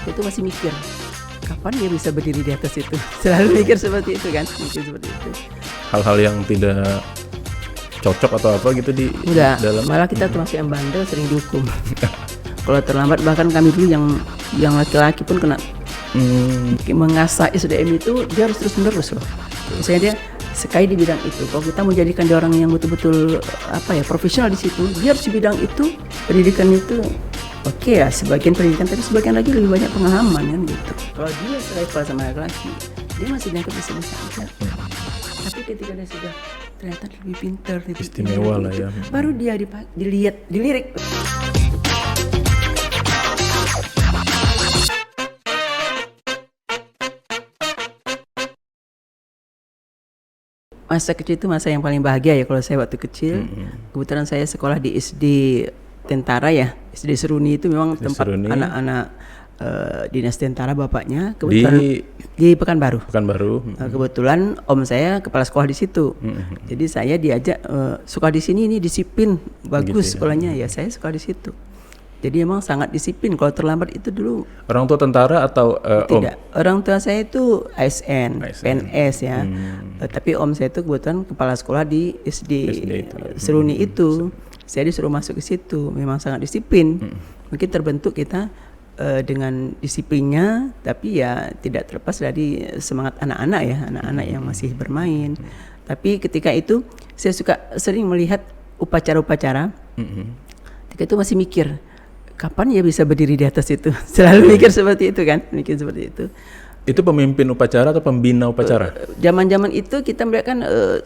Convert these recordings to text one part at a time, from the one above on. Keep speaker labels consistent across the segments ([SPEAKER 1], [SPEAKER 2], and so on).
[SPEAKER 1] Itu masih mikir, kapan dia bisa berdiri di atas itu? Selalu mikir seperti itu kan, mikir seperti itu.
[SPEAKER 2] Hal-hal yang tidak cocok atau apa gitu di
[SPEAKER 1] Enggak,
[SPEAKER 2] dalam.
[SPEAKER 1] malah kita termasuk yang bandel sering dihukum. Kalau terlambat, bahkan kami dulu yang laki-laki pun kena mengasah SDM itu dia harus terus menerus loh. Misalnya dia sekali di bidang itu, kalau kita mau jadikan dia orang yang betul-betul profesional di situ, dia harus di bidang itu, pendidikan itu. Oke ya, sebagian pendidikan, tapi sebagian lagi lebih banyak pengalaman kan gitu. Kalau dia selevel sama laki-laki, dia masih dianggap bisa-bisa aja. Tapi ketika dia sudah ternyata lebih pintar, lebih
[SPEAKER 2] istimewa lah ya,
[SPEAKER 1] baru dia dilirik. Masa kecil itu masa yang paling bahagia ya kalau saya waktu kecil. Kebetulan saya sekolah di SD Tentara ya, SD Seruni itu memang
[SPEAKER 2] SD
[SPEAKER 1] tempat
[SPEAKER 2] Seruni.
[SPEAKER 1] anak-anak dinas tentara bapaknya. Kebetulan di Pekanbaru. Kebetulan om saya kepala sekolah di situ. Jadi saya diajak sekolah di sini, ini disiplin bagus gitu sekolahnya ya. Saya sekolah di situ. Jadi emang sangat disiplin. Kalau terlambat itu dulu.
[SPEAKER 2] Orang tua tentara atau
[SPEAKER 1] tidak,
[SPEAKER 2] om?
[SPEAKER 1] Orang tua saya itu ASN. PNS ya. Tapi om saya itu kebetulan kepala sekolah di SD itu, Seruni itu. Saya disuruh masuk ke situ. Memang sangat disiplin. Mungkin terbentuk kita dengan disiplinnya, tapi ya tidak terlepas dari semangat anak-anak ya, anak-anak yang masih bermain. Tapi ketika itu saya sering melihat upacara-upacara. Ketika itu masih mikir, kapan ya bisa berdiri di atas itu? Selalu mikir seperti itu kan, mikir seperti itu.
[SPEAKER 2] Itu pemimpin upacara atau pembina upacara?
[SPEAKER 1] Zaman-zaman itu kita melihat kan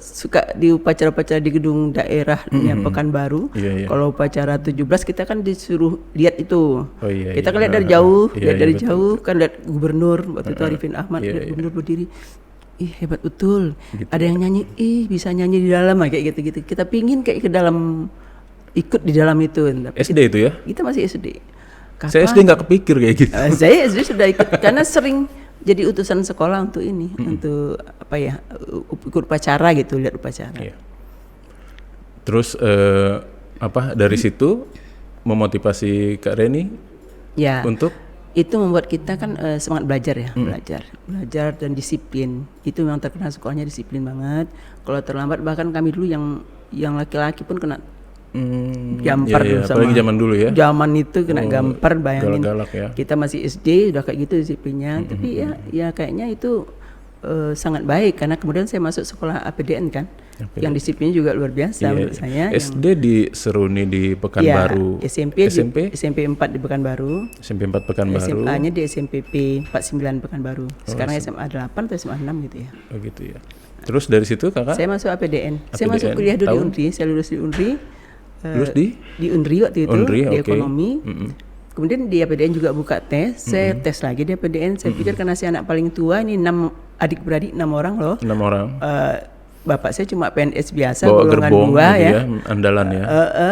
[SPEAKER 1] suka di upacara-upacara di gedung daerah yang Pekanbaru. Kalau upacara 17 kita kan disuruh lihat itu. Kita kan lihat dari jauh, jauh kan lihat gubernur waktu itu Arifin Ahmad, lihat gubernur berdiri. Ih hebat betul. Gitu. Ada yang nyanyi, bisa nyanyi di dalam kayak gitu-gitu. Kita pingin kayak ke dalam, ikut di dalam itu. Tapi
[SPEAKER 2] SD itu ya?
[SPEAKER 1] Kita masih SD. Kapan?
[SPEAKER 2] Saya SD nggak kepikir kayak gitu.
[SPEAKER 1] Saya SD sudah ikut karena sering jadi utusan sekolah untuk ini, untuk ikut upacara gitu, lihat upacara. Iya.
[SPEAKER 2] Terus dari situ memotivasi Kak Reni untuk?
[SPEAKER 1] Itu membuat kita kan semangat belajar ya, belajar dan disiplin. Itu memang terkenal sekolahnya disiplin banget. Kalau terlambat, bahkan kami dulu yang laki-laki pun kena gampar sama.
[SPEAKER 2] Apalagi zaman dulu ya.
[SPEAKER 1] Zaman itu kena gampar, bayangin.
[SPEAKER 2] Galak-galak ya.
[SPEAKER 1] Kita masih SD udah kayak gitu disiplinnya. Tapi ya kayaknya itu sangat baik karena kemudian saya masuk sekolah APDN kan. Yang disiplinnya juga luar biasa menurut saya.
[SPEAKER 2] SD di Seruni di Pekanbaru.
[SPEAKER 1] SMP 4 di Pekanbaru.
[SPEAKER 2] SMP 4 Pekanbaru.
[SPEAKER 1] SMA-nya di SMPP 49 Pekanbaru. Sekarang SMA 8 atau SMA 6 gitu ya.
[SPEAKER 2] Oh gitu ya. Terus dari situ kakak?
[SPEAKER 1] Saya masuk APDN. Saya masuk kuliah dulu di Unri. Saya lulus di Unri.
[SPEAKER 2] Lulus di
[SPEAKER 1] Unri waktu itu, di ekonomi. Kemudian di APDN juga buka tes. Saya tes lagi di APDN. Saya pikir karena saya anak paling tua, ini 6 adik-beradik 6 orang loh.
[SPEAKER 2] 6 orang.
[SPEAKER 1] Bapak saya cuma PNS biasa, golongan 2 ya.
[SPEAKER 2] Andalan ya.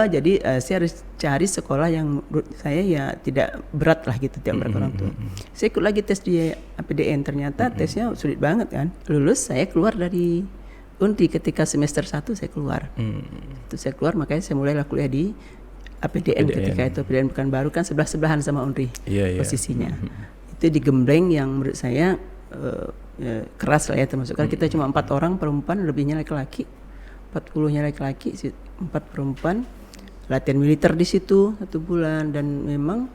[SPEAKER 1] Jadi saya harus cari sekolah yang menurut saya ya tidak berat lah gitu, tidak berat orang tua. Saya ikut lagi tes di APDN, ternyata tesnya sulit banget kan. Lulus, saya keluar dari Unri ketika semester 1 saya keluar. Itu saya keluar, makanya saya mulailah kuliah di APDN. Ketika itu APDN Pekanbaru kan sebelah-sebelahan sama Unri posisinya. Itu di Gembleng yang menurut saya keras lah ya, termasuk kan kita cuma 4 orang perempuan, lebihnya laki-laki, 40-nya laki-laki, 4 perempuan. Latihan militer di situ 1 bulan dan memang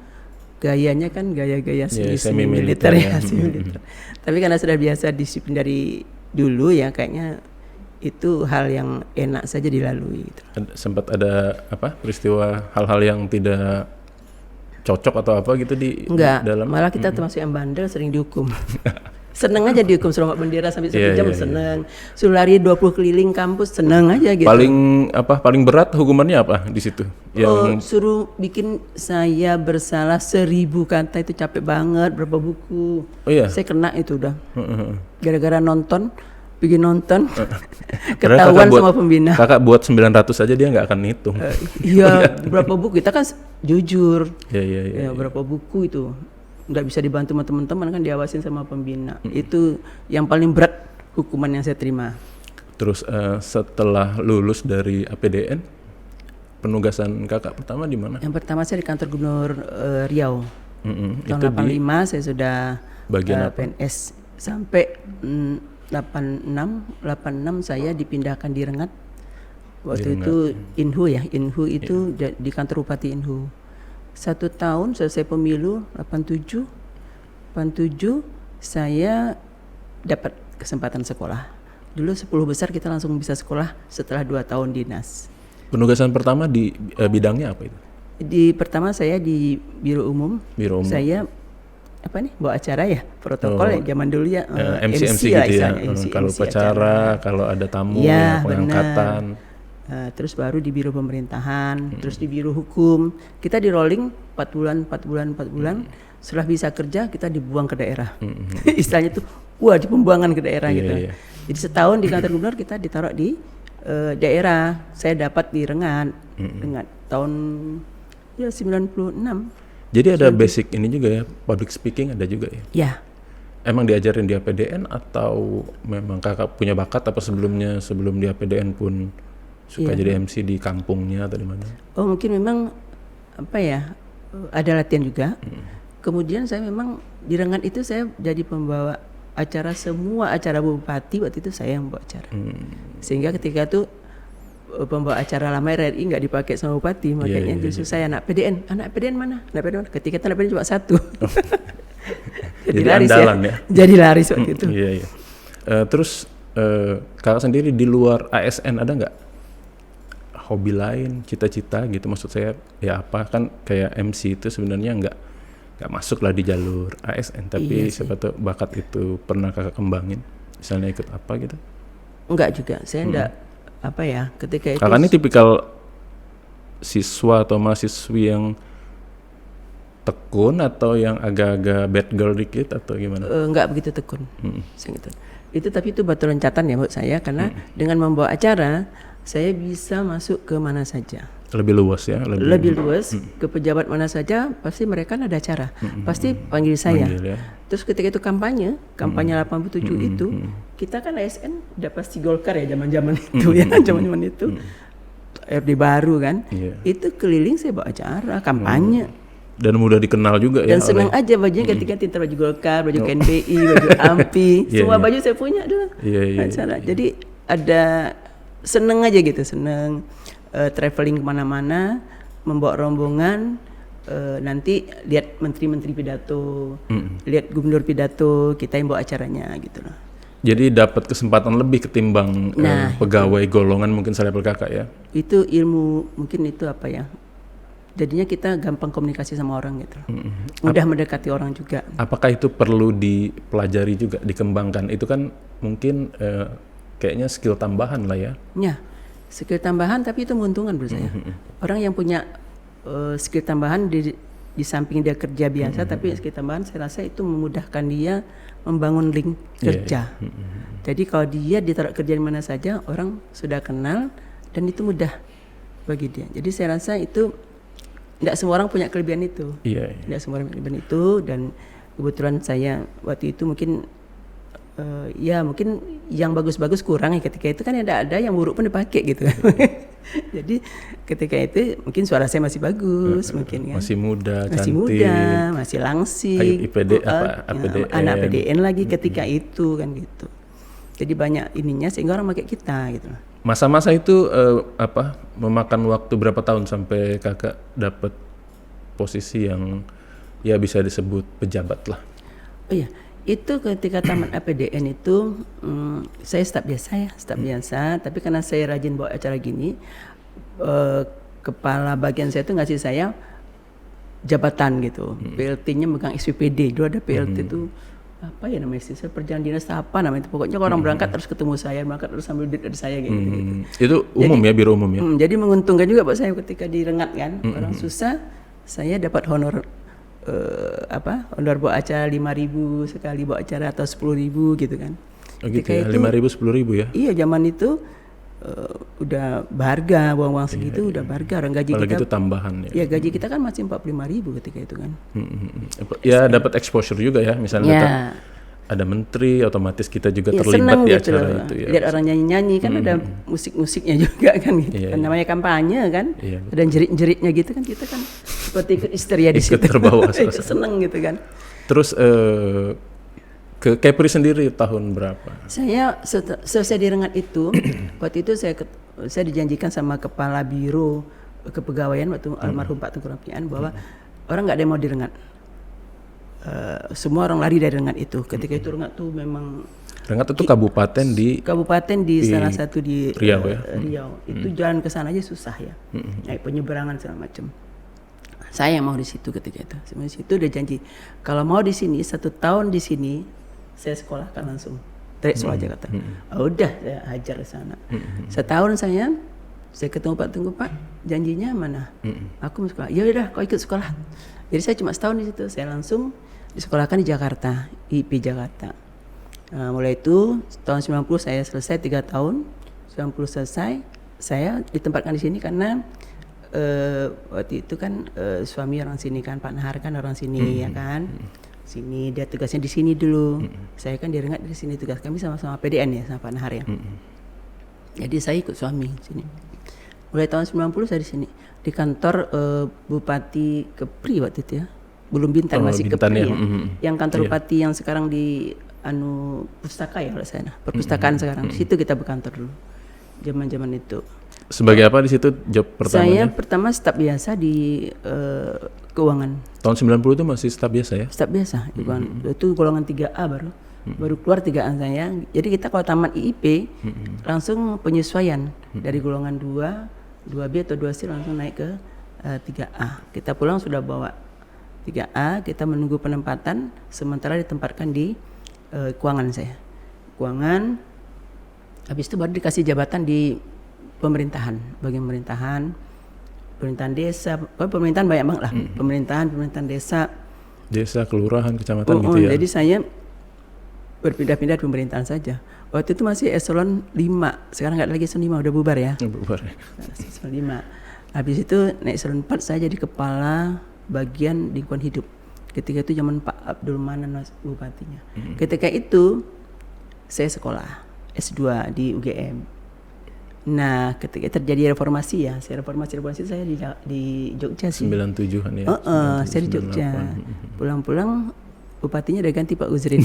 [SPEAKER 1] gayanya kan gaya-gaya semi militer ya. Militer. Tapi karena sudah biasa disiplin dari dulu ya, kayaknya itu hal yang enak saja dilalui gitu.
[SPEAKER 2] Sempat ada peristiwa hal-hal yang tidak cocok atau apa gitu di dalam?
[SPEAKER 1] Malah kita termasuk yang bandel, sering dihukum. Seneng aja dihukum, suruh ngak bendera sampai 1 jam seneng. Suruh lari 20 keliling kampus seneng aja gitu.
[SPEAKER 2] Paling berat hukumannya apa di situ?
[SPEAKER 1] Suruh bikin saya bersalah 1000 kata, itu capek banget, berapa buku. Saya kena itu udah. Gara-gara bikin nonton, ketahuan sama pembina.
[SPEAKER 2] Kakak buat 900 aja dia nggak akan hitung.
[SPEAKER 1] Iya, berapa buku, kita kan jujur.
[SPEAKER 2] Iya.
[SPEAKER 1] Berapa buku itu, nggak bisa dibantu sama teman-teman kan, diawasin sama pembina. Itu yang paling berat hukuman yang saya terima.
[SPEAKER 2] Terus setelah lulus dari APDN, penugasan kakak pertama di mana?
[SPEAKER 1] Yang pertama saya di kantor Gubernur Riau. Tahun 85 saya sudah
[SPEAKER 2] bagian apa?
[SPEAKER 1] PNS sampai 86 saya dipindahkan di Rengat. Waktu itu Inhu itu di kantor Bupati Inhu. 1 tahun selesai pemilu 87 saya dapat kesempatan sekolah. Dulu 10 besar kita langsung bisa sekolah setelah 2 tahun dinas.
[SPEAKER 2] Penugasan pertama di bidangnya apa itu?
[SPEAKER 1] Pertama saya di Biro Umum. Saya bawa acara ya, protokol ya zaman dulu ya.
[SPEAKER 2] MC
[SPEAKER 1] lah
[SPEAKER 2] gitu ya.
[SPEAKER 1] MC,
[SPEAKER 2] Kalau upacara, kalau ada tamu, pengangkatan.
[SPEAKER 1] Terus baru di Biro Pemerintahan, terus di Biro Hukum. Kita di rolling 4 bulan. Setelah bisa kerja kita dibuang ke daerah. Istilahnya tuh di pembuangan ke daerah gitu. Iya. Jadi setahun di kantor gubernur kita ditaruh di daerah. Saya dapat di Rengat tahun 96.
[SPEAKER 2] Jadi ada basic ini juga ya, public speaking ada juga ya?
[SPEAKER 1] Ya.
[SPEAKER 2] Emang diajarin di APDN atau memang kakak punya bakat apa sebelum di APDN pun suka jadi MC di kampungnya atau di mana?
[SPEAKER 1] Oh mungkin memang ada latihan juga. Kemudian saya memang di Rengat itu saya jadi pembawa acara, semua acara bupati waktu itu saya yang membawa acara. Sehingga ketika itu pembawa acara lama RRI nggak dipakai sama bupati, makanya justru saya anak PDN mana? Ketika itu anak PDN cuma 1. Jadi laris ya. Jadi laris waktu itu.
[SPEAKER 2] Iya. Terus kakak sendiri di luar ASN ada nggak hobi lain, cita-cita gitu? Maksud saya ya apa, kan kayak MC itu sebenarnya nggak masuk lah di jalur ASN, tapi siapa tahu bakat itu pernah kakak kembangin, misalnya ikut apa gitu?
[SPEAKER 1] Enggak juga, saya enggak ketika itu.
[SPEAKER 2] Kakak ini tipikal siswa atau mahasiswi yang tekun atau yang agak-agak bad girl dikit atau gimana?
[SPEAKER 1] Enggak begitu tekun. Tapi itu batu loncatan ya buat saya, karena dengan membawa acara saya bisa masuk ke mana saja.
[SPEAKER 2] Lebih luas ya?
[SPEAKER 1] Lebih luas, ke pejabat mana saja, pasti mereka ada acara, pasti panggil saya. Terus ketika itu kampanye 87 itu, kita kan ASN udah pasti Golkar ya zaman-zaman itu ya, zaman-zaman itu. RD baru kan, itu keliling saya bawa acara, kampanye.
[SPEAKER 2] Dan mudah dikenal juga ya.
[SPEAKER 1] Dan senang aja bajunya ganti-ganti, baju Golkar, baju KNPI, baju AMPI, semua baju saya punya dulu. Acara. Jadi ada seneng aja gitu, traveling kemana-mana, membawa rombongan, nanti lihat menteri-menteri pidato, lihat gubernur pidato, kita yang bawa acaranya gitu loh.
[SPEAKER 2] Jadi dapat kesempatan lebih ketimbang pegawai golongan mungkin selevel kakak ya? Itu
[SPEAKER 1] ilmu, mungkin itu jadinya kita gampang komunikasi sama orang gitu, mudah mendekati orang juga.
[SPEAKER 2] Apakah itu perlu dipelajari juga, dikembangkan? Itu kan mungkin kayaknya skill tambahan lah ya?
[SPEAKER 1] Ya. Skill tambahan, tapi itu menguntungkan menurut saya. Orang yang punya skill tambahan di samping dia kerja biasa, tapi skill tambahan saya rasa itu memudahkan dia membangun link kerja. Jadi kalau dia ditaruh kerja di mana saja, orang sudah kenal dan itu mudah bagi dia. Jadi saya rasa itu tidak semua orang punya kelebihan itu. Tidak semua orang punya kelebihan itu, dan kebetulan saya waktu itu mungkin mungkin yang bagus-bagus kurang ya, ketika itu kan ada yang buruk pun dipakai gitu. Jadi ketika itu mungkin suara saya masih bagus, mungkin kan.
[SPEAKER 2] Masih muda,
[SPEAKER 1] masih langsing.
[SPEAKER 2] APDN.
[SPEAKER 1] Anak PDN lagi ketika itu kan gitu. Jadi banyak ininya sehingga orang pakai kita gitu.
[SPEAKER 2] Masa-masa itu memakan waktu berapa tahun sampai kakak dapat posisi yang ya bisa disebut pejabat lah? Oh
[SPEAKER 1] iya. Itu ketika tamat APDN itu saya staf biasa, tapi karena saya rajin bawa acara gini, kepala bagian saya itu ngasih saya jabatan gitu, PLT-nya megang SPPD, dulu ada PLT itu apa ya namanya sih, perjalanan dinas apa namanya itu, pokoknya orang berangkat terus ketemu saya, berangkat terus sambil duit dari saya gitu.
[SPEAKER 2] Itu umum ya, biro umum ya?
[SPEAKER 1] Jadi menguntungkan juga buat saya ketika di Rengat kan, orang susah, saya dapat honor honor bawa acara 5.000 sekali bawa acara atau 10.000 gitu kan.
[SPEAKER 2] Oh gitu ya, 5.000 10.000 ya?
[SPEAKER 1] Iya, zaman itu udah berharga, uang segitu udah berharga. Orang gaji
[SPEAKER 2] apalagi
[SPEAKER 1] kita
[SPEAKER 2] itu tambahan ya.
[SPEAKER 1] Iya, gaji kita kan masih 45.000 ketika itu kan.
[SPEAKER 2] Ya dapat exposure juga ya, misalnya ada menteri, otomatis kita juga terlibat di
[SPEAKER 1] gitu
[SPEAKER 2] acara
[SPEAKER 1] loh.
[SPEAKER 2] itu ya.
[SPEAKER 1] Lihat orang nyanyi-nyanyi kan ada musik-musiknya juga kan gitu. Namanya kampanye kan. Ada jerit-jeritnya gitu kan, kita kan seperti ikut histeria di
[SPEAKER 2] Ikut
[SPEAKER 1] situ.
[SPEAKER 2] terbawa
[SPEAKER 1] Ikut
[SPEAKER 2] suasana.
[SPEAKER 1] seneng gitu kan.
[SPEAKER 2] Terus ke Kepri sendiri tahun berapa?
[SPEAKER 1] Saya selesai di Rengat itu, waktu itu saya dijanjikan sama kepala biro kepegawaian waktu almarhum Pak Tengku Rapian bahwa orang nggak ada yang mau di Rengat. Semua orang lari dari Rengat itu. Ketika itu Rengat tuh memang
[SPEAKER 2] Rengat itu kabupaten di
[SPEAKER 1] salah satu di
[SPEAKER 2] Riau ya.
[SPEAKER 1] Riau. Itu jalan ke sana aja susah ya. Naik penyeberangan segala macam. Saya mau di situ ketika itu. Di situ udah janji kalau mau di sini 1 tahun di sini saya sekolahkan langsung. Dari Solo aja kata. Udah saya hajar ke sana. Setahun saya ketemu Pak Tengku, Pak, janjinya mana? Aku mau sekolah. Ya udah, kau ikut sekolah. Jadi saya cuma setahun di situ. Saya langsung disekolahkan di Jakarta, IP Jakarta. Mulai itu tahun 90 saya selesai 3 tahun. 90 selesai, saya ditempatkan di sini karena waktu itu kan suami orang sini kan, Pak Nahar kan orang sini ya kan. Sini dia tugasnya di sini dulu. Saya kan di Rengat dari sini tugas kami sama-sama PDN ya sama Pak Nahar ya. Jadi saya ikut suami sini. Mulai tahun 90 saya di sini di kantor Bupati Kepri waktu itu ya. Belum Bintan, masih
[SPEAKER 2] Bintan
[SPEAKER 1] Kepri
[SPEAKER 2] ya.
[SPEAKER 1] Yang kantor bupati yang sekarang di pustaka ya kalau saya. Perpustakaan sekarang. Di situ kita berkantor dulu. Zaman-zaman itu.
[SPEAKER 2] Sebagai apa di situ job
[SPEAKER 1] Saya
[SPEAKER 2] pertamanya?
[SPEAKER 1] pertama staf biasa di keuangan.
[SPEAKER 2] Tahun 90 itu masih staf biasa ya?
[SPEAKER 1] Staf biasa, itu golongan 3A baru keluar 3A saya. Jadi kita kalau tamat IIP langsung penyesuaian dari golongan 2B atau 2C langsung naik ke 3A. Kita pulang sudah bawa 3A, kita menunggu penempatan sementara ditempatkan di keuangan saya. Keuangan, habis itu baru dikasih jabatan di pemerintahan, bagian pemerintahan desa, pemerintahan banyak banget lah, pemerintahan desa, kelurahan, kecamatan gitu ya. Jadi saya berpindah-pindah di pemerintahan saja. Waktu itu masih eselon 5, sekarang nggak lagi eselon 5, udah bubar ya.
[SPEAKER 2] Bubar.
[SPEAKER 1] Eselon 5. Habis itu naik eselon 4 saya jadi kepala bagian lingkungan hidup. Ketika itu zaman Pak Abdul Manan bupatinya. Ketika itu saya sekolah S2 di UGM. Nah, ketika terjadi reformasi ya, reformasi saya di Jogja sih.
[SPEAKER 2] 97-an ya.
[SPEAKER 1] Saya di Jogja. Pulang-pulang bupatinya udah ganti Pak Uzrin.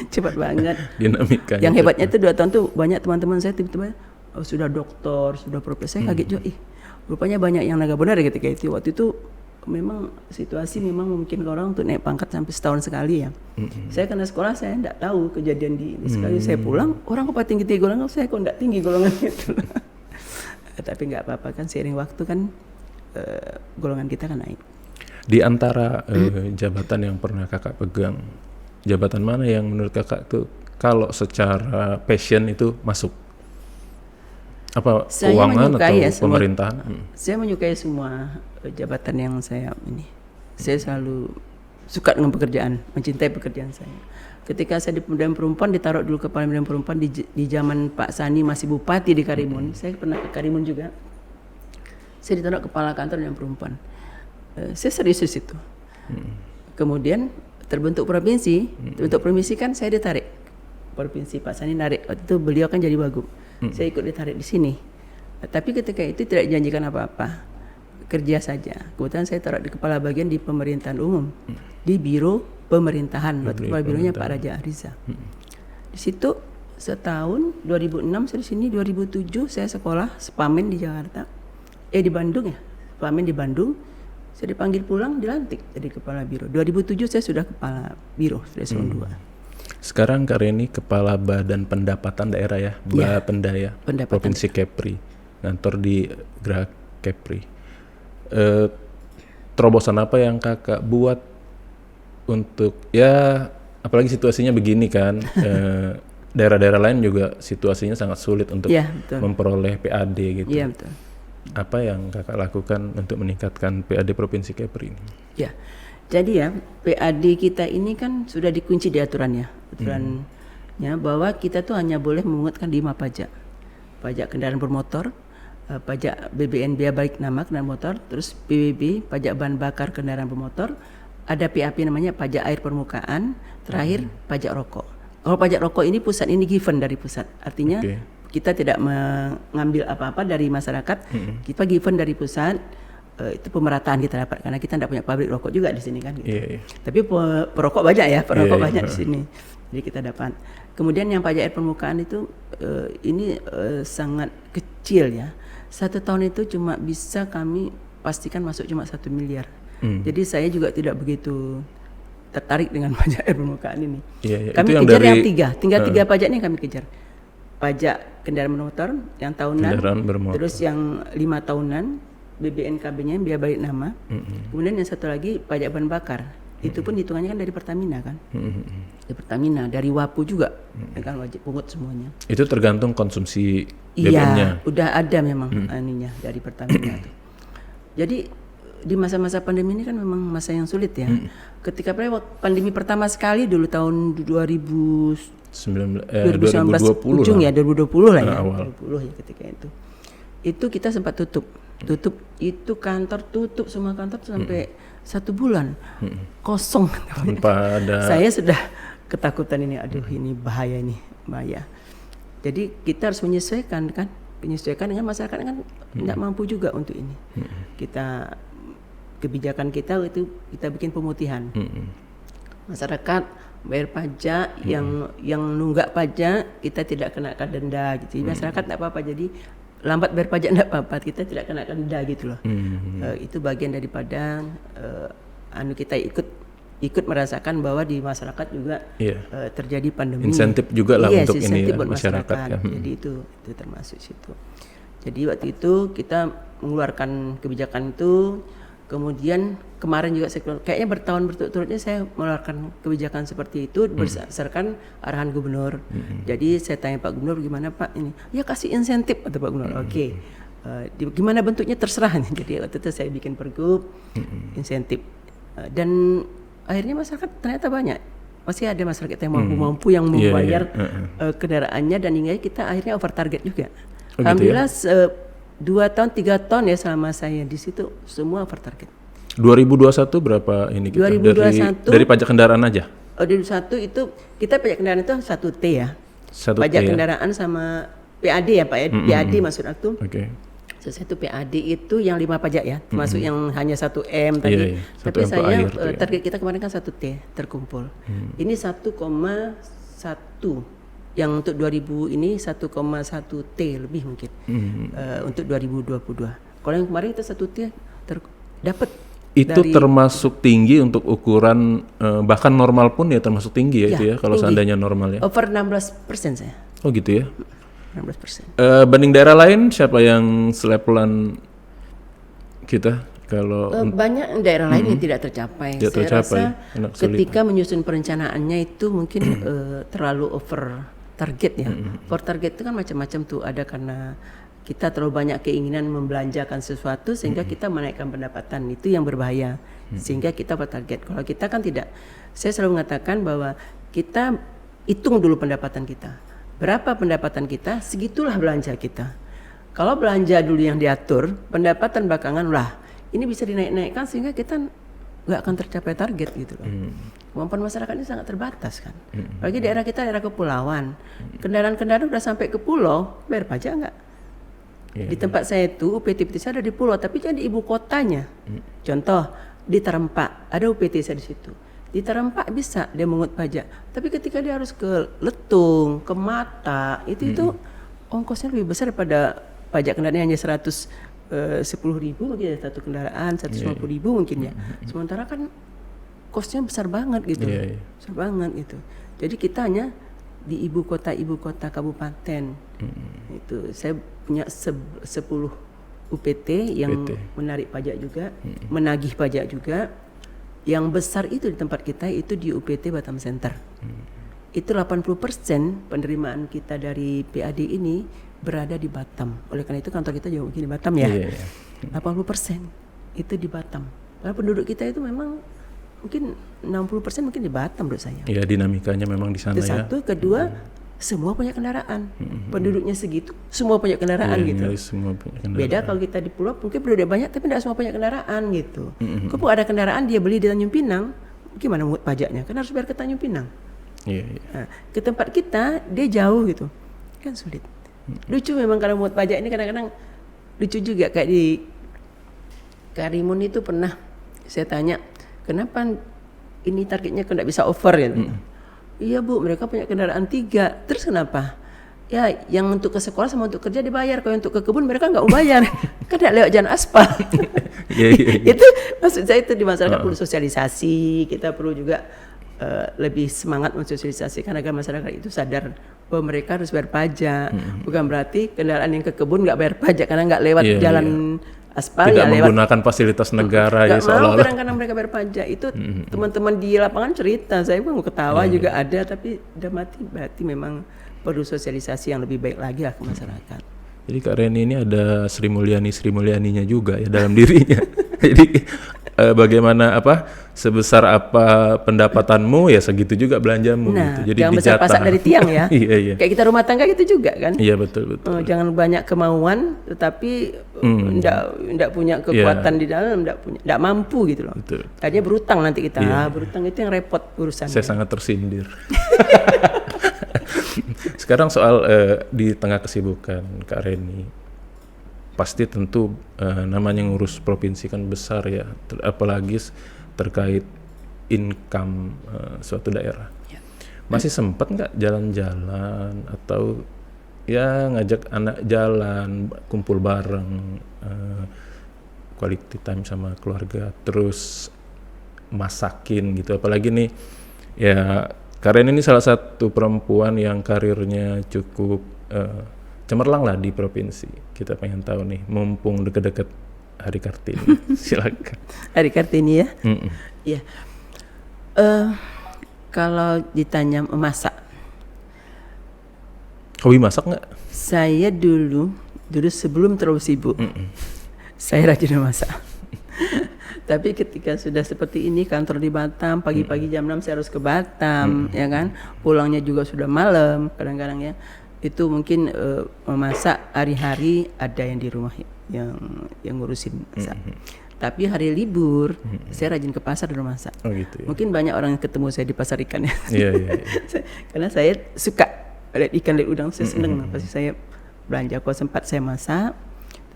[SPEAKER 1] Cepat banget.
[SPEAKER 2] Dinamikanya.
[SPEAKER 1] Yang hebatnya itu 2 tahun tuh banyak teman-teman saya tiba-tiba sudah doktor, sudah profesor. Saya kaget juga, rupanya banyak yang naga benar ketika itu. Waktu itu memang situasi memang memungkinkan orang untuk naik pangkat sampai setahun sekali ya. Saya karena sekolah saya enggak tahu kejadian di sekali saya pulang, orang kok tinggi golongan, saya kok enggak tinggi golongan itu. Tapi enggak apa-apa kan, seiring waktu kan golongan kita kan naik.
[SPEAKER 2] Di antara jabatan yang pernah kakak pegang, jabatan mana yang menurut kakak tuh kalau secara passion itu masuk? Apa
[SPEAKER 1] Saya
[SPEAKER 2] keuangan atau
[SPEAKER 1] ya
[SPEAKER 2] pemerintahan?
[SPEAKER 1] Saya menyukai semua jabatan yang saya ini. Saya selalu suka dengan pekerjaan, mencintai pekerjaan saya. Ketika saya di Pemberdayaan Perempuan, ditaruh dulu kepala Pemberdayaan Perempuan di zaman Pak Sani masih bupati di Karimun. Saya pernah ke Karimun juga. Saya ditaruh kepala kantor Pemberdayaan Perempuan. Saya serius di situ. Kemudian terbentuk provinsi, kan saya ditarik. Provinsi Pak Sani narik. Waktu itu beliau kan jadi wagub. Saya ikut ditarik di sini. Tapi ketika itu tidak dijanjikan apa-apa, kerja saja. Kebetulan saya taruh di kepala bagian di pemerintahan umum, di biro pemerintahan. Waktu kepala bironya Pak Raja Ariza. Di situ setahun, 2006 saya di sini, 2007 saya sekolah Spamen di Jakarta, di Bandung ya, Spamen di Bandung. Saya dipanggil pulang, dilantik jadi kepala biro. 2007 saya sudah kepala biro, sudah eselon 2.
[SPEAKER 2] Sekarang Kak Reni kepala Badan Pendapatan Daerah ya, Bapenda ya, Provinsi Kepri, kantor di Geraha Kepri. Terobosan apa yang kakak buat untuk ya, apalagi situasinya begini kan, daerah-daerah lain juga situasinya sangat sulit untuk memperoleh PAD gitu.
[SPEAKER 1] Iya betul.
[SPEAKER 2] Apa yang kakak lakukan untuk meningkatkan PAD Provinsi Kepri ini?
[SPEAKER 1] Ya, jadi ya PAD kita ini kan sudah dikunci di aturannya bahwa kita tuh hanya boleh memungut 5 pajak. Pajak kendaraan bermotor, pajak BBN biaya balik nama kendaraan motor, terus PBB pajak bahan bakar kendaraan bermotor, ada PAP namanya pajak air permukaan, terakhir pajak rokok. Kalau pajak rokok ini pusat ini given dari pusat, artinya kita tidak mengambil apa-apa dari masyarakat, kita given dari pusat. itu pemerataan kita dapat karena kita tidak punya pabrik rokok juga di sini kan gitu.
[SPEAKER 2] Iya.
[SPEAKER 1] Tapi perokok banyak ya, perokok
[SPEAKER 2] Iya,
[SPEAKER 1] banyak
[SPEAKER 2] iya.
[SPEAKER 1] di sini. Jadi kita dapat. Kemudian yang pajak air permukaan itu ini sangat kecil ya. 1 tahun itu cuma bisa kami pastikan masuk cuma 1 miliar. Jadi saya juga tidak begitu tertarik dengan pajak air permukaan ini.
[SPEAKER 2] Iya, iya.
[SPEAKER 1] Kami
[SPEAKER 2] Itu yang
[SPEAKER 1] kejar
[SPEAKER 2] dari-
[SPEAKER 1] yang 3, tinggal 3 pajak ini yang kami kejar. Pajak kendaraan bermotor yang tahunan,
[SPEAKER 2] Kendaraan bermotor.
[SPEAKER 1] terus yang 5 tahunan, BBNKB-nya biaya balik nama. Kemudian yang satu lagi pajak bahan bakar. Itu pun hitungannya kan dari Pertamina kan. Dari Pertamina, dari WAPU juga, kan wajib pungut semuanya.
[SPEAKER 2] Itu tergantung konsumsi
[SPEAKER 1] Iya,
[SPEAKER 2] BBM-nya.
[SPEAKER 1] udah ada memang aninya dari Pertamina tuh. Jadi di masa-masa pandemi ini kan memang masa yang sulit ya. Ketika pandemi pertama sekali dulu tahun 2019
[SPEAKER 2] 2020
[SPEAKER 1] ujung
[SPEAKER 2] lah.
[SPEAKER 1] ya, 2020 lah ya.
[SPEAKER 2] Awal.
[SPEAKER 1] 2020 ya ketika itu. Itu kita sempat tutup. Tutup itu kantor tutup semua kantor sampai 1 bulan. Kosong.
[SPEAKER 2] Tanpa ada
[SPEAKER 1] Saya sudah ketakutan ini, aduh ini bahaya nih, bahaya. Jadi kita harus menyesuaikan kan, menyesuaikan dengan masyarakat kan tidak mampu juga untuk ini. Kita kebijakan kita itu kita bikin pemutihan. Masyarakat bayar pajak yang nunggak pajak kita tidak kenakan denda gitu. Masyarakat tidak apa-apa, jadi lambat bayar pajak tidak apa-apa, kita tidak kenakan denda gitu loh. Itu bagian daripada kita ikut merasakan bahwa di masyarakat juga
[SPEAKER 2] Iya.
[SPEAKER 1] terjadi pandemi.
[SPEAKER 2] Insentif juga lah untuk ini
[SPEAKER 1] insentif
[SPEAKER 2] ya,
[SPEAKER 1] buat
[SPEAKER 2] masyarakat ya.
[SPEAKER 1] Jadi itu termasuk situ. Jadi waktu itu kita mengeluarkan kebijakan itu, kemudian kemarin juga saya kayaknya bertahun berturut-turutnya saya mengeluarkan kebijakan seperti itu berdasarkan arahan gubernur. Jadi saya tanya Pak Gubernur, gimana Pak ini? Ya kasih insentif kata Pak Gubernur. Oke. Gimana bentuknya terserah. Jadi waktu itu saya bikin pergub insentif. Dan akhirnya masyarakat ternyata banyak. Masih ada masyarakat yang mampu yang
[SPEAKER 2] Iya,
[SPEAKER 1] membayar
[SPEAKER 2] iya.
[SPEAKER 1] kendaraannya, dan hingga kita akhirnya over target juga.
[SPEAKER 2] Oh, gitu ya?
[SPEAKER 1] Alhamdulillah 2 tahun 3 tahun ya selama saya di situ semua over target.
[SPEAKER 2] 2021 berapa ini kita?
[SPEAKER 1] 2021
[SPEAKER 2] dari pajak kendaraan aja.
[SPEAKER 1] 2021 itu kita pajak kendaraan itu 1T ya.
[SPEAKER 2] 1T
[SPEAKER 1] Pajak
[SPEAKER 2] ya?
[SPEAKER 1] kendaraan sama PAD ya Pak ya. PAD maksud aku.
[SPEAKER 2] Oke.
[SPEAKER 1] Satu PAD itu yang 5 pajak ya, termasuk yang hanya 1M tadi.
[SPEAKER 2] Iya, iya. 1M
[SPEAKER 1] Tapi
[SPEAKER 2] per
[SPEAKER 1] saya
[SPEAKER 2] air tuh ya.
[SPEAKER 1] target kita kemarin kan 1T terkumpul. Ini 1,1. Yang untuk 2000 ini 1,1 T lebih mungkin. Untuk 2022. Kalau yang kemarin kita 1T dapat.
[SPEAKER 2] Itu termasuk tinggi untuk ukuran bahkan normal pun ya termasuk tinggi ya,
[SPEAKER 1] Ya,
[SPEAKER 2] itu ya kalau
[SPEAKER 1] tinggi.
[SPEAKER 2] seandainya normal ya.
[SPEAKER 1] Over 16% saya.
[SPEAKER 2] Oh gitu ya.
[SPEAKER 1] 16%.
[SPEAKER 2] Banding daerah lain siapa yang selevelan kita kalau
[SPEAKER 1] Banyak daerah lain yang tidak tercapai.
[SPEAKER 2] Tidak
[SPEAKER 1] Saya
[SPEAKER 2] tercapai,
[SPEAKER 1] rasa
[SPEAKER 2] karena kesulitan.
[SPEAKER 1] ketika menyusun perencanaannya itu mungkin terlalu over target ya. Over target itu kan macam-macam tuh, ada karena kita terlalu banyak keinginan membelanjakan sesuatu sehingga kita menaikkan pendapatan, itu yang berbahaya. Sehingga kita over target. Kalau kita kan tidak. Saya selalu mengatakan bahwa kita hitung dulu pendapatan kita. Berapa pendapatan kita, segitulah belanja kita. Kalau belanja dulu yang diatur, pendapatan belakangan lah, ini bisa dinaik-naikkan sehingga kita nggak akan tercapai target gitu loh. Kemampuan masyarakat ini sangat terbatas kan. Apalagi daerah kita daerah kepulauan, kendaraan-kendaraan udah sampai ke pulau, bayar pajak nggak?
[SPEAKER 2] Iya.
[SPEAKER 1] Di tempat saya itu UPT saya ada di pulau, tapi jangan di ibu kotanya. Contoh di Terempak ada UPT saya di situ. Di Terempak bisa dia mengut pajak, tapi ketika dia harus ke Letung, ke Mata, itu ongkosnya lebih besar daripada pajak kendaraan hanya 110.000 mungkin ya satu kendaraan, 150.000 mungkin ya. Sementara kan kosnya besar banget gitu,
[SPEAKER 2] Iya, iya.
[SPEAKER 1] besar banget gitu. Jadi kita hanya di ibu kota kabupaten. Itu saya punya 10 UPT yang
[SPEAKER 2] UPT.
[SPEAKER 1] menarik pajak juga, menagih pajak juga. Yang besar itu di tempat kita itu di UPT Batam Center. Itu 80% penerimaan kita dari PAD ini berada di Batam. Oleh karena itu kantor kita juga mungkin di Batam ya.
[SPEAKER 2] Iya, iya.
[SPEAKER 1] 80% itu di Batam. Karena penduduk kita itu memang mungkin 60% mungkin di Batam menurut saya.
[SPEAKER 2] Ya dinamikanya memang di sana
[SPEAKER 1] Itu
[SPEAKER 2] ya.
[SPEAKER 1] satu, kedua semua punya kendaraan. Penduduknya segitu, semua punya kendaraan
[SPEAKER 2] Iya,
[SPEAKER 1] gitu.
[SPEAKER 2] nyaris semua punya kendaraan.
[SPEAKER 1] Beda kalau kita di pulau mungkin penduduk banyak tapi tidak semua punya kendaraan gitu. Kalau ada kendaraan dia beli di Tanjung Pinang, gimana mengut pajaknya? Kan harus bayar ke Tanjung Pinang.
[SPEAKER 2] Iya, iya.
[SPEAKER 1] Nah, ke tempat kita dia jauh gitu, kan sulit. Lucu memang kalau mengut pajak ini kadang-kadang lucu juga, kayak di Karimun itu pernah saya tanya, kenapa ini targetnya kok nggak bisa over ya? Iya Bu, mereka punya kendaraan 3. Terus kenapa? Ya, yang untuk ke sekolah sama untuk kerja dibayar. Kalau untuk ke kebun mereka nggak mau bayar. Kan nggak lewat jalan aspal.
[SPEAKER 2] Iya.
[SPEAKER 1] Itu maksud saya itu di masyarakat perlu sosialisasi. Kita perlu juga lebih semangat mensosialisasikan agar masyarakat itu sadar bahwa mereka harus bayar pajak. Bukan berarti kendaraan yang ke kebun nggak bayar pajak karena nggak lewat jalan aspal,
[SPEAKER 2] tidak
[SPEAKER 1] ya lewat
[SPEAKER 2] menggunakan fasilitas negara ya
[SPEAKER 1] nggak mau
[SPEAKER 2] seolah-olah.
[SPEAKER 1] kadang-kadang mereka bayar pajak. Itu teman-teman di lapangan cerita, saya pun mau ketawa juga ada, tapi udah mati. Berarti memang perlu sosialisasi yang lebih baik lagi lah ke masyarakat.
[SPEAKER 2] Jadi Kak Reni ini ada Sri Mulyaninya juga ya dalam dirinya. Jadi bagaimana sebesar apa pendapatanmu ya segitu juga belanjamu
[SPEAKER 1] Nah,
[SPEAKER 2] gitu. Jadi
[SPEAKER 1] jangan besar pasak dari tiang ya.
[SPEAKER 2] Iya.
[SPEAKER 1] Kayak kita rumah tangga gitu juga kan.
[SPEAKER 2] Iya betul.
[SPEAKER 1] Jangan banyak kemauan tetapi enggak punya kekuatan di dalam, enggak mampu gitu loh.
[SPEAKER 2] Betul.
[SPEAKER 1] Tadinya berutang nanti kita. Berutang itu yang repot urusannya.
[SPEAKER 2] Saya sangat tersindir. Sekarang soal di tengah kesibukan Kak Reni, pasti tentu namanya ngurus provinsi kan besar ya, apalagi terkait income suatu daerah.
[SPEAKER 1] Ya.
[SPEAKER 2] Masih sempat nggak jalan-jalan atau ya ngajak anak jalan, kumpul bareng, quality time sama keluarga, terus masakin gitu, apalagi nih ya Karen ini salah satu perempuan yang karirnya cukup cemerlang lah di provinsi. Kita pengen tahu nih, mumpung deket-deket Hari Kartini, silakan.
[SPEAKER 1] Hari Kartini ya. Iya. Kalau ditanya memasak,
[SPEAKER 2] hobi masak nggak?
[SPEAKER 1] saya dulu sebelum terlalu sibuk, saya rajin memasak. Tapi ketika sudah seperti ini, kantor di Batam, pagi-pagi jam 6 saya harus ke Batam, ya kan? Pulangnya juga sudah malam kadang-kadang ya. Itu mungkin memasak hari-hari ada yang di rumah yang ngurusin masak. Tapi hari libur saya rajin ke pasar dan masak.
[SPEAKER 2] Oh gitu ya.
[SPEAKER 1] Mungkin banyak orang yang ketemu saya di pasar ikan ya.
[SPEAKER 2] Iya.
[SPEAKER 1] Karena saya suka lihat ikan, lihat udang, saya senang. Pasti saya belanja, kalau sempat saya masak.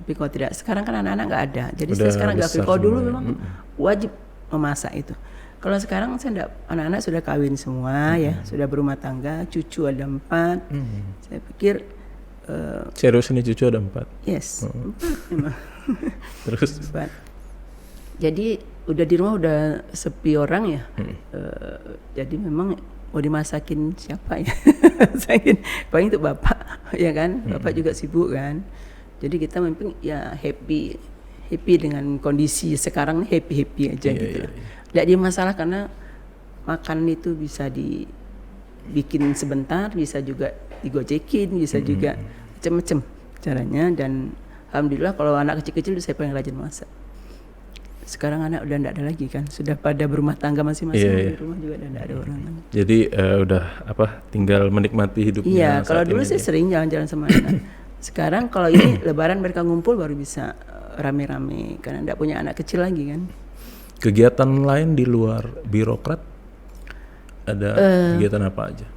[SPEAKER 1] Tapi kalau tidak, sekarang kan anak-anak nggak ada. Jadi saya sekarang nggak free. Kalau dulu memang wajib memasak itu. Kalau sekarang saya enggak, anak-anak sudah kawin semua ya, sudah berumah tangga, cucu ada 4. Saya pikir
[SPEAKER 2] serius ini cucu ada 4?
[SPEAKER 1] Yes, 4 memang.
[SPEAKER 2] Terus?
[SPEAKER 1] 4. Jadi udah di rumah udah sepi orang ya. Jadi memang mau dimasakin siapa ya? Paling itu bapak, ya kan? Bapak juga sibuk kan. Jadi kita mungkin ya happy dengan kondisi sekarang nih, happy aja gitu. Tidak ada masalah karena makan itu bisa dibikin sebentar, bisa juga digojekin, bisa juga macam-macam caranya. Dan alhamdulillah kalau anak kecil-kecil saya paling rajin masak. Sekarang anak udah enggak ada lagi kan, sudah pada berumah tangga masing-masing, di rumah juga udah enggak ada orang.
[SPEAKER 2] Jadi udah tinggal menikmati hidupnya.
[SPEAKER 1] Iya, kalau dulu saya sering jalan-jalan sama anak. Sekarang kalau ini lebaran mereka ngumpul baru bisa rame-rame karena enggak punya anak kecil lagi kan.
[SPEAKER 2] Kegiatan lain di luar birokrat ada kegiatan apa aja?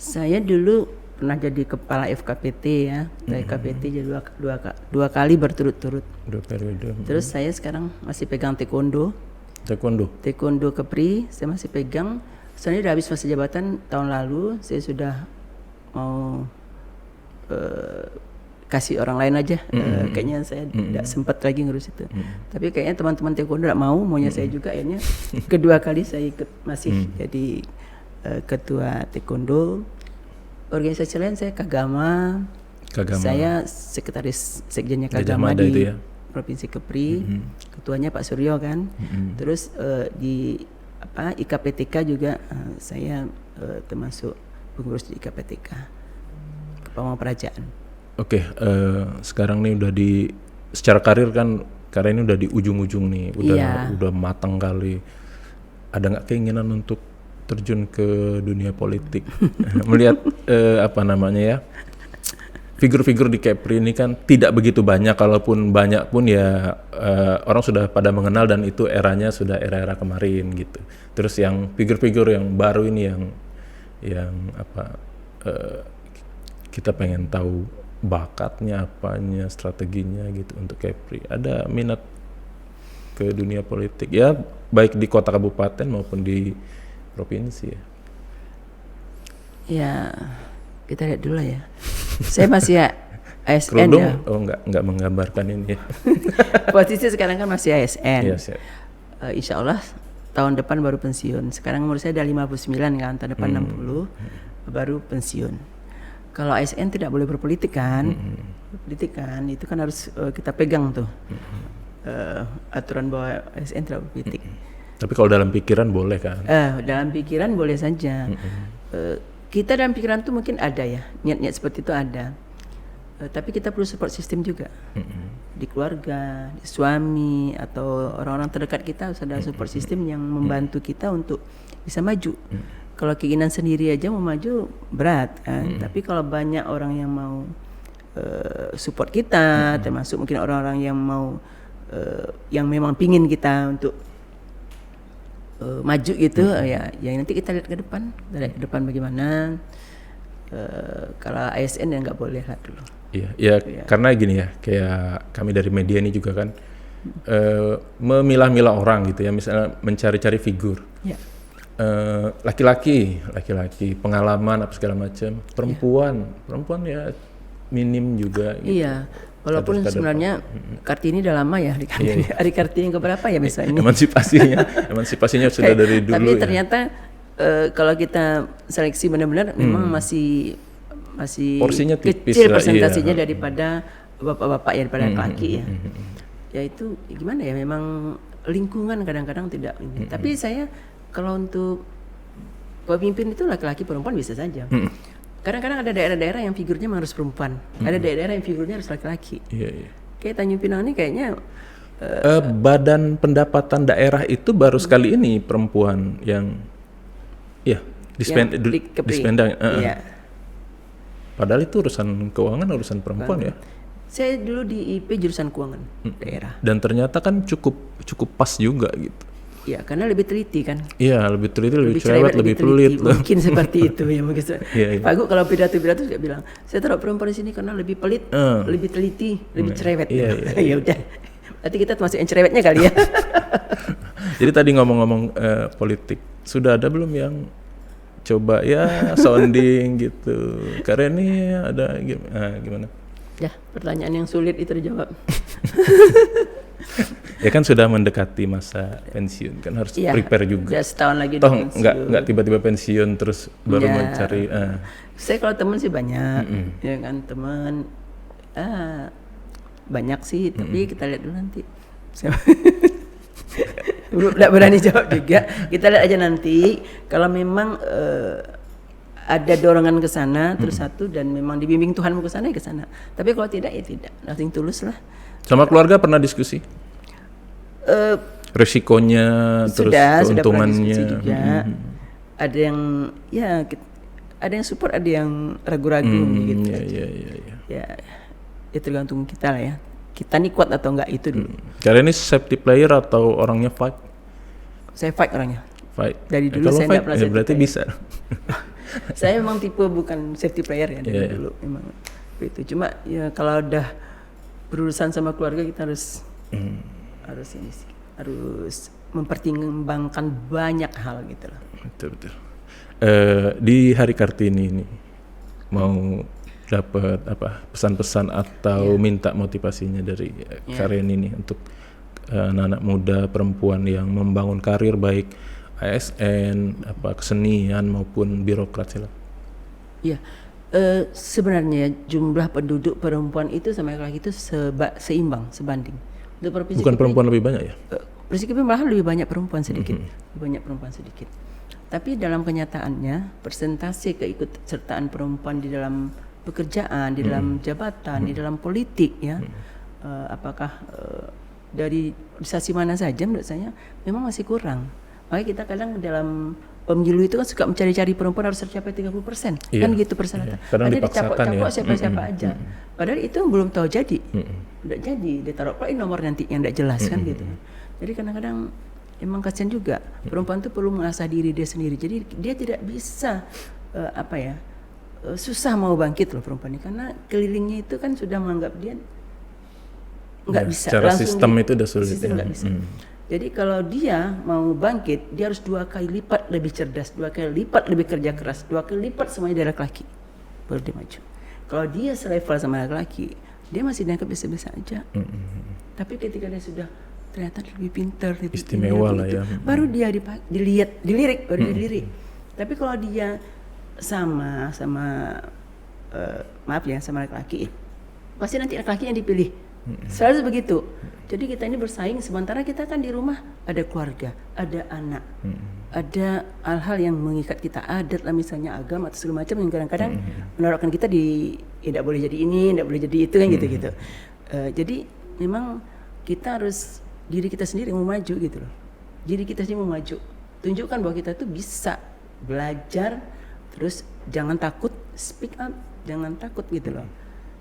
[SPEAKER 1] Saya dulu pernah jadi kepala FKPT ya. FKPT jadi dua kali berturut-turut.
[SPEAKER 2] 2 periode.
[SPEAKER 1] Terus saya sekarang masih pegang taekwondo Kepri, saya masih pegang. Soalnya udah habis masa jabatan tahun lalu, saya sudah mau kasih orang lain aja. Kayaknya saya tidak sempat lagi ngurus itu. Tapi kayaknya teman-teman taekwondo tidak maunya saya juga. Akhirnya kedua kali saya ikut masih jadi ketua taekwondo. Organisasi lain saya Kagama. Saya sekretaris sekjennya Kagama di Provinsi Kepri. Ketuanya Pak Suryo kan. Terus di IKPTK juga saya termasuk pengurus di IKPTK. Pamong Perajaan. Oke,
[SPEAKER 2] sekarang nih udah secara karir kan karena ini udah di ujung-ujung nih, udah matang kali. Ada nggak keinginan untuk terjun ke dunia politik? Melihat figur-figur di Kepri ini kan tidak begitu banyak, kalaupun banyak pun ya orang sudah pada mengenal dan itu eranya sudah era-era kemarin gitu. Terus yang figur-figur yang baru ini yang kita pengen tahu bakatnya, apanya, strateginya gitu untuk Kepri. Ada minat ke dunia politik ya, baik di kota kabupaten maupun di provinsi ya?
[SPEAKER 1] Ya, kita lihat dulu ya. Saya masih ASN
[SPEAKER 2] Kerudung,
[SPEAKER 1] ya.
[SPEAKER 2] oh nggak menggambarkan ini ya.
[SPEAKER 1] Posisi sekarang kan masih ASN.
[SPEAKER 2] Iya, siap.
[SPEAKER 1] Insya Allah tahun depan baru pensiun. Sekarang umur saya udah 59 kan, tahun depan 60 baru pensiun. Kalau ASN tidak boleh berpolitik kan, politik kan itu kan harus kita pegang tuh aturan bahwa ASN tidak berpolitik.
[SPEAKER 2] Tapi kalau dalam pikiran boleh kan?
[SPEAKER 1] Dalam pikiran boleh saja. Kita dalam pikiran tuh mungkin ada ya, niat-niat seperti itu ada. Tapi kita perlu support system juga. Di keluarga, di suami atau orang-orang terdekat kita harus ada support system yang membantu kita untuk bisa maju. Kalau keinginan sendiri aja mau maju berat kan. Tapi kalau banyak orang yang mau support kita, termasuk mungkin orang-orang yang mau yang memang pingin kita untuk maju gitu, ya nanti kita lihat ke depan, bagaimana. Kalau ASN ya nggak boleh lah dulu.
[SPEAKER 2] Iya, karena gini ya, kayak kami dari media ini juga kan memilah-milah orang gitu ya, misalnya mencari-cari figur.
[SPEAKER 1] Ya.
[SPEAKER 2] Laki-laki, pengalaman apa segala macam. Perempuan ya minim juga. Gitu.
[SPEAKER 1] Iya, walaupun sebenarnya Kartini udah lama ya, hari Kartini keberapa ya misalnya?
[SPEAKER 2] Emansipasinya sudah dari dulu.
[SPEAKER 1] Tapi ternyata kalau kita seleksi benar-benar memang masih
[SPEAKER 2] porsinya tipis
[SPEAKER 1] kecil
[SPEAKER 2] lah,
[SPEAKER 1] persentasinya daripada bapak-bapak ya, daripada laki ya. Ya itu gimana ya, memang lingkungan kadang-kadang tidak ini. Tapi saya kalau untuk pemimpin itu laki-laki perempuan bisa saja. Kadang-kadang ada daerah-daerah yang figurnya harus perempuan, ada daerah-daerah yang figurnya harus laki-laki. Kayak Tanjung Pinang ini kayaknya
[SPEAKER 2] badan pendapatan daerah itu baru sekali ini perempuan yang dispendang. Padahal itu urusan keuangan, urusan perempuan ya.
[SPEAKER 1] Saya dulu di IP jurusan keuangan daerah.
[SPEAKER 2] Dan ternyata kan cukup pas juga gitu.
[SPEAKER 1] Ya, karena lebih teliti kan.
[SPEAKER 2] Iya, lebih teliti, lebih cerewet, lebih pelit.
[SPEAKER 1] Mungkin seperti itu ya mungkin.
[SPEAKER 2] Iya.
[SPEAKER 1] Pak Gu kalau pidato juga bilang, saya taruh perempuan di sini karena lebih pelit, lebih teliti, lebih cerewet.
[SPEAKER 2] Iya.
[SPEAKER 1] Ya udah. Berarti kita termasuk yang cerewetnya kali ya.
[SPEAKER 2] Jadi tadi ngomong-ngomong politik, sudah ada belum yang coba ya sounding gitu? Karena ini ada gimana?
[SPEAKER 1] Ya, pertanyaan yang sulit itu dijawab.
[SPEAKER 2] Ya kan sudah mendekati masa pensiun, kan harus prepare juga.
[SPEAKER 1] Ya, setahun lagi
[SPEAKER 2] toh nggak tiba-tiba pensiun terus baru mencari.
[SPEAKER 1] Saya kalau teman sih banyak, ya kan teman banyak sih, tapi kita lihat dulu nanti. Belum berani jawab juga. Kita lihat aja nanti. Kalau memang ada dorongan ke sana, terus satu dan memang dibimbing Tuhan mau ke sana ya ke sana. Tapi kalau tidak ya tidak. Nothing tulus lah.
[SPEAKER 2] Sama keluarga pernah diskusi? Resikonya, terus keuntungannya.
[SPEAKER 1] Sudah juga. Ada yang ada yang support, ada yang ragu-ragu gitu. Ya tergantung kita lah ya. Kita nih kuat atau enggak itu dulu.
[SPEAKER 2] Karena ini safety player atau orangnya fight?
[SPEAKER 1] Saya fight orangnya.
[SPEAKER 2] Fight.
[SPEAKER 1] Dari dulu saya enggak pernah safety
[SPEAKER 2] berarti
[SPEAKER 1] player.
[SPEAKER 2] bisa.
[SPEAKER 1] Saya memang tipe bukan safety player ya dari dulu memang itu. Cuma ya kalau udah berurusan sama keluarga kita harus mempertimbangkan banyak hal gitu loh.
[SPEAKER 2] Betul. Di Hari Kartini ini mau dapat pesan-pesan atau minta motivasinya dari Karen ini untuk anak-anak muda perempuan yang membangun karir baik ASN, kesenian maupun birokrat silakan.
[SPEAKER 1] Iya. Sebenarnya jumlah penduduk perempuan itu sama laki-laki itu seimbang, sebanding.
[SPEAKER 2] Bukan perempuan lebih banyak ya?
[SPEAKER 1] Provinsi Kepri malahan lebih banyak perempuan sedikit. Tapi dalam kenyataannya persentase keikutsertaan perempuan di dalam pekerjaan, di dalam jabatan, di dalam politik ya, apakah dari organisasi mana saja menurut saya memang masih kurang. Makanya kita kadang dalam pemilu itu kan suka mencari-cari perempuan harus tercapai 30%, kan gitu persyaratan.
[SPEAKER 2] Kadang
[SPEAKER 1] ada
[SPEAKER 2] dipaksakan
[SPEAKER 1] dicapok siapa-siapa aja. Padahal itu belum tahu jadi, udah jadi, ditaruh play nomor nanti yang tidak jelas kan gitu. Jadi kadang-kadang emang kasihan juga perempuan itu perlu mengasah diri dia sendiri. Jadi dia tidak bisa susah mau bangkit loh perempuan ini karena kelilingnya itu kan sudah menganggap dia nggak bisa.
[SPEAKER 2] Secara sistem itu udah sulit.
[SPEAKER 1] Sistem nggak bisa. Jadi kalau dia mau bangkit, dia harus 2 kali lipat lebih cerdas, 2 kali lipat lebih kerja keras, 2 kali lipat semuanya dari laki-laki. Baru dia maju. Kalau dia selevel sama laki-laki, dia masih dianggap biasa-biasa aja. Tapi ketika dia sudah ternyata lebih pintar, lebih
[SPEAKER 2] istimewa lah ya.
[SPEAKER 1] baru dia dilirik. Tapi kalau dia sama maaf ya, sama laki-laki, pasti nanti laki-laki yang dipilih. Selalu begitu. Jadi kita ini bersaing, sementara kita kan di rumah ada keluarga, ada anak, ada hal-hal yang mengikat kita, adat lah misalnya, agama atau segala macam yang kadang-kadang menaruhkan kita tidak boleh jadi ini, tidak boleh jadi itu kan gitu-gitu. Jadi memang kita harus diri kita sendiri mau maju gitu loh. Diri kita sendiri mau maju. Tunjukkan bahwa kita tuh bisa belajar, terus jangan takut, speak up, jangan takut gitu loh.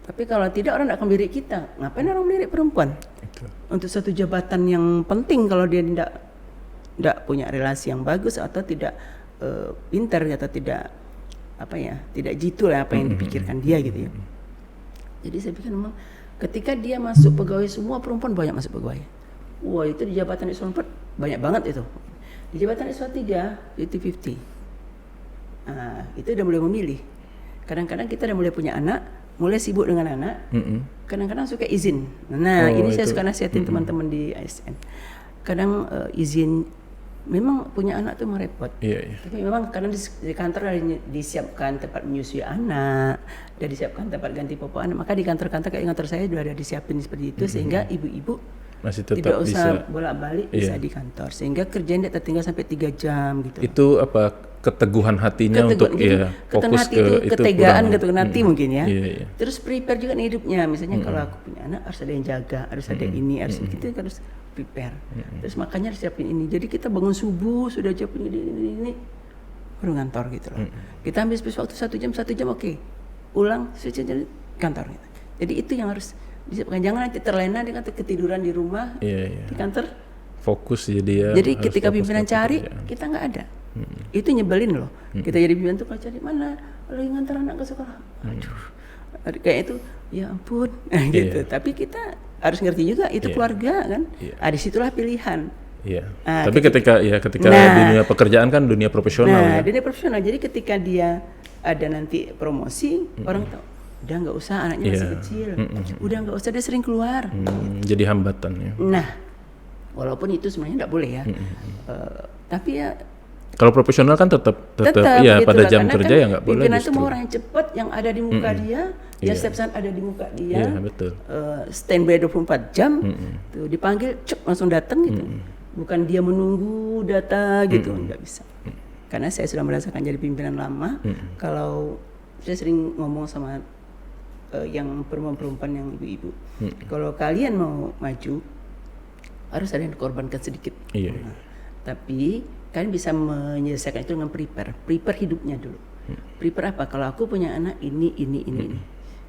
[SPEAKER 1] Tapi kalau tidak, orang tidak akan melirik kita. Ngapain orang melirik perempuan?
[SPEAKER 2] Itu.
[SPEAKER 1] Untuk satu jabatan yang penting, kalau dia tidak punya relasi yang bagus atau tidak pintar atau tidak tidak jitu lah apa yang dipikirkan dia gitu ya. Jadi saya pikir memang ketika dia masuk pegawai, semua perempuan banyak masuk pegawai. Wah, itu di jabatan eselon 4 banyak banget itu. Di jabatan eselon 3 50-50. Itu udah mulai memilih. Kadang-kadang kita udah mulai punya anak, mulai sibuk dengan anak, kadang-kadang suka izin. Nah, ini saya suka nasihatin teman-teman di ASN. Kadang izin, memang punya anak tuh merepot. Tapi memang kadang di kantor ada disiapkan tempat menyusui anak, ada disiapkan tempat ganti popok anak. Maka di kantor-kantor kayak kantor saya sudah ada disiapin seperti itu, sehingga ibu-ibu
[SPEAKER 2] masih tetap
[SPEAKER 1] tidak usah
[SPEAKER 2] bisa
[SPEAKER 1] bolak-balik, bisa di kantor, sehingga kerjaan tidak tertinggal sampai 3 jam gitu.
[SPEAKER 2] Itu apa, keteguhan hatinya untuk fokus
[SPEAKER 1] hati
[SPEAKER 2] ke
[SPEAKER 1] itu,
[SPEAKER 2] itu,
[SPEAKER 1] ketegaan, ketegangan hati mungkin ya.
[SPEAKER 2] Iya.
[SPEAKER 1] Terus prepare juga nih hidupnya, misalnya kalau aku punya anak harus ada yang jaga, harus ada ini, harus kita harus prepare. Terus makanya harus siapin ini. Jadi kita bangun subuh sudah siapin ini baru ngantor gitu loh. Kita ambil waktu 1 jam oke. Ulang 1 jam kantor gitu. Jadi itu yang harus disiapkan, jangan nanti terlena dengan ketiduran di rumah, di kantor.
[SPEAKER 2] Fokus jadi ya.
[SPEAKER 1] Jadi ketika pimpinan cari, kita nggak ada. Itu nyebelin loh. Kita jadi pimpinan tuh kalau cari mana, lagi ngantar anak ke sekolah. Aduh, kayak itu, ya ampun, gitu. Tapi kita harus ngerti juga itu keluarga kan. Disitulah pilihan.
[SPEAKER 2] Tapi ketika di dunia pekerjaan kan dunia profesional.
[SPEAKER 1] Dunia profesional. Jadi ketika dia ada nanti promosi, orang tahu. Udah nggak usah, anaknya masih kecil. Udah nggak usah, dia sering keluar.
[SPEAKER 2] Jadi hambatan ya.
[SPEAKER 1] Nah, walaupun itu sebenarnya nggak boleh ya. Tapi ya.
[SPEAKER 2] Kalau profesional kan tetap ya gitu pada jam kerja ya nggak boleh.
[SPEAKER 1] Pimpinan itu mau orang yang cepat, yang ada di muka dia, yang setiap saat ada di muka dia.
[SPEAKER 2] Betul.
[SPEAKER 1] Standby 24 jam. Tuh dipanggil, langsung datang gitu. Bukan dia menunggu data gitu, nggak bisa. Karena saya sudah merasakan jadi pimpinan lama. Kalau saya sering ngomong sama yang perempuan-perempuan yang ibu-ibu, kalau kalian mau maju harus ada yang dikorbankan sedikit. Tapi kalian bisa menyelesaikan itu dengan prepare hidupnya dulu. Prepare apa? Kalau aku punya anak ini.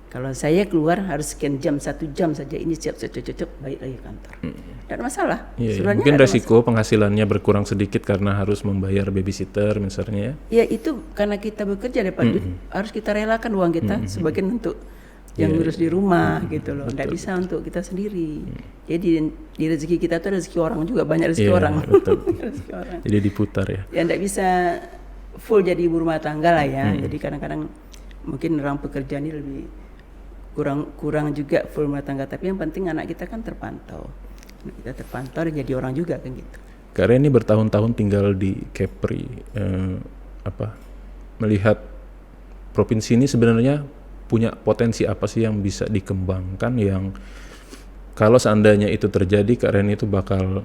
[SPEAKER 1] Kalau saya keluar harus sekian jam, 1 jam saja ini siap cocok balik lagi ke kantor. Tidak ada masalah.
[SPEAKER 2] Mungkin resiko penghasilannya berkurang sedikit karena harus membayar babysitter misalnya ya. Ya
[SPEAKER 1] itu karena kita bekerja dapat harus kita relakan uang kita sebagian untuk yang ngurus di rumah gitu loh. Tidak bisa untuk kita sendiri. Jadi di rezeki kita tuh rezeki orang juga, banyak rezeki orang.
[SPEAKER 2] Rezeki orang. Jadi diputar ya.
[SPEAKER 1] Ya tidak bisa full jadi ibu rumah tangga lah ya. Jadi kadang-kadang mungkin orang pekerja ini lebih kurang juga full rumah tangga, tapi yang penting anak kita kan terpantau. Kita terpantau dan jadi orang juga kan gitu.
[SPEAKER 2] Karena ini bertahun-tahun tinggal di Kepri, melihat provinsi ini sebenarnya punya potensi apa sih yang bisa dikembangkan, yang kalau seandainya itu terjadi Kak Reni itu bakal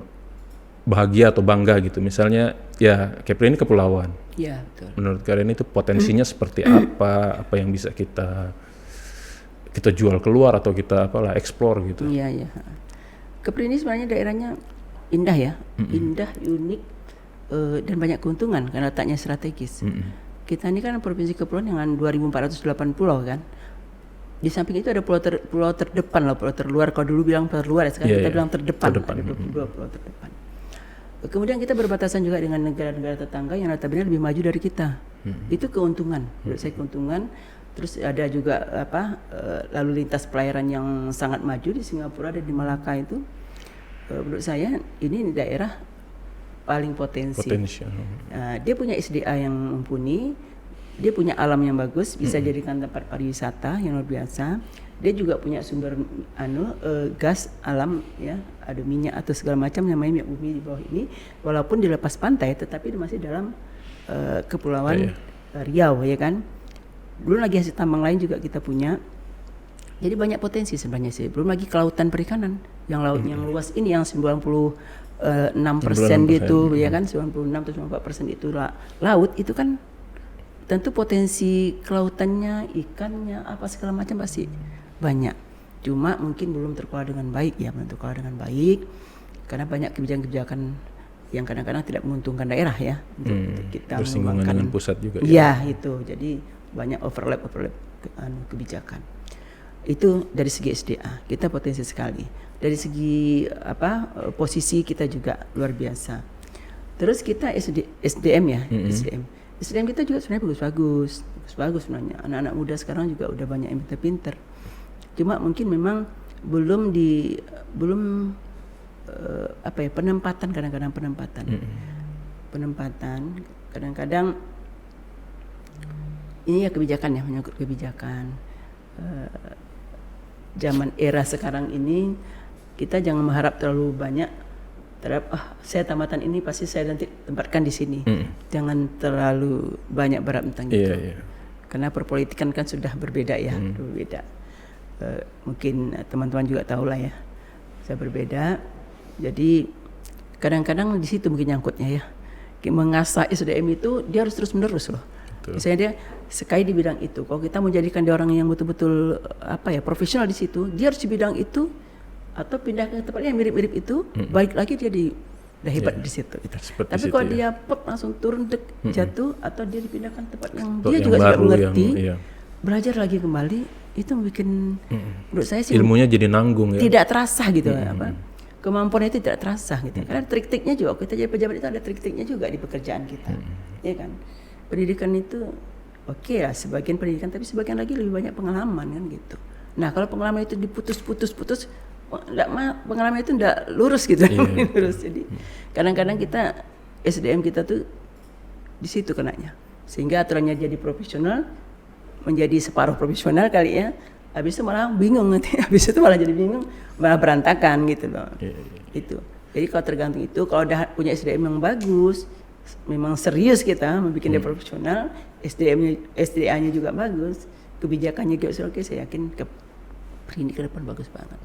[SPEAKER 2] bahagia atau bangga gitu. Misalnya ya Kepri ini kepulauan.
[SPEAKER 1] Iya, betul.
[SPEAKER 2] Menurut Kak Reni itu potensinya seperti apa yang bisa kita jual keluar atau kita explore gitu.
[SPEAKER 1] Iya. Kepri ini sebenarnya daerahnya indah ya, indah, unik, dan banyak keuntungan karena letaknya strategis. Kita ini kan provinsi kepulauan dengan 2.408 pulau kan. Di samping itu ada pulau terdepan loh, pulau terluar. Kalau dulu bilang terluar, sekarang kita bilang terdepan. Ada 22 pulau terdepan. Kemudian kita berbatasan juga dengan negara-negara tetangga yang notabene lebih maju dari kita. Itu keuntungan, menurut saya keuntungan. Terus ada juga lalu lintas pelayaran yang sangat maju di Singapura dan di Malaka itu. menurut saya ini daerah paling
[SPEAKER 2] Potensial.
[SPEAKER 1] Dia punya SDA yang mumpuni, dia punya alam yang bagus, bisa jadikan tempat pariwisata yang luar biasa. Dia juga punya sumber gas alam ya, ada minyak atau segala macam namanya minyak bumi di bawah ini. Walaupun di lepas pantai, tetapi dia masih dalam kepulauan Riau ya kan. Belum lagi hasil tambang lain juga kita punya. Jadi banyak potensi sebenarnya sih. Belum lagi kelautan perikanan yang laut yang luas ini yang 96% gitu ya kan, 96 atau 94% itu laut itu kan tentu potensi kelautannya, ikannya apa segala macam pasti banyak. Cuma mungkin belum terkelola dengan baik ya, belum terkelola dengan baik karena banyak kebijakan-kebijakan yang kadang-kadang tidak menguntungkan daerah ya untuk kita
[SPEAKER 2] bersinggungan dengan pusat juga
[SPEAKER 1] ya. Itu jadi banyak overlap kebijakan. Itu dari segi SDA kita potensi sekali. Dari segi posisi kita juga luar biasa. Terus kita SDM ya, SDM kita juga sebenarnya bagus sebenarnya. Anak-anak muda sekarang juga udah banyak yang pinter-pinter. Cuma mungkin memang belum penempatan kadang-kadang kadang-kadang ini ya kebijakan ya, menyangkut kebijakan. Zaman era sekarang ini kita jangan mengharap terlalu banyak terhadap saya tamatan ini pasti saya nanti tempatkan di sini. Jangan terlalu banyak berharap tentang itu. Karena perpolitikan kan sudah berbeda ya, berbeda. Mungkin teman-teman juga tahu lah ya, saya berbeda. Jadi kadang-kadang di situ mungkin nyangkutnya ya. Mengasah SDM itu dia harus terus-menerus loh. Misalnya dia sekali di bidang itu, kalau kita menjadikan dia orang yang betul-betul profesional di situ, dia harus di bidang itu atau pindah ke tempat yang mirip-mirip itu, balik lagi dia udah hebat di situ. Tapi kalau dia langsung turun jatuh atau dia dipindahkan tempat yang dia juga tidak mengerti, belajar lagi kembali, itu bikin menurut saya sih
[SPEAKER 2] ilmunya jadi nanggung ya.
[SPEAKER 1] Tidak terasa gitu kemampuan itu tidak terasa gitu. Karena trik-triknya juga kita jadi pejabat itu ada trik-triknya juga di pekerjaan kita, ya kan. Pendidikan itu oke lah, sebagian pendidikan, tapi sebagian lagi lebih banyak pengalaman kan gitu. Nah kalau pengalaman itu diputus-putus, pengalaman itu enggak lurus gitu, lurus. Jadi kadang-kadang kita SDM kita tuh di situ kenanya, sehingga aturannya jadi profesional, menjadi separuh profesional kali ya. Habis itu malah bingung nanti, habis itu malah jadi bingung, malah berantakan gitu loh. Itu. Jadi kalau tergantung itu, kalau udah punya SDM yang bagus, memang serius kita membuat dia profesional, SDA-nya juga bagus, kebijakannya juga oke, saya yakin pendidikan ke depan bagus banget.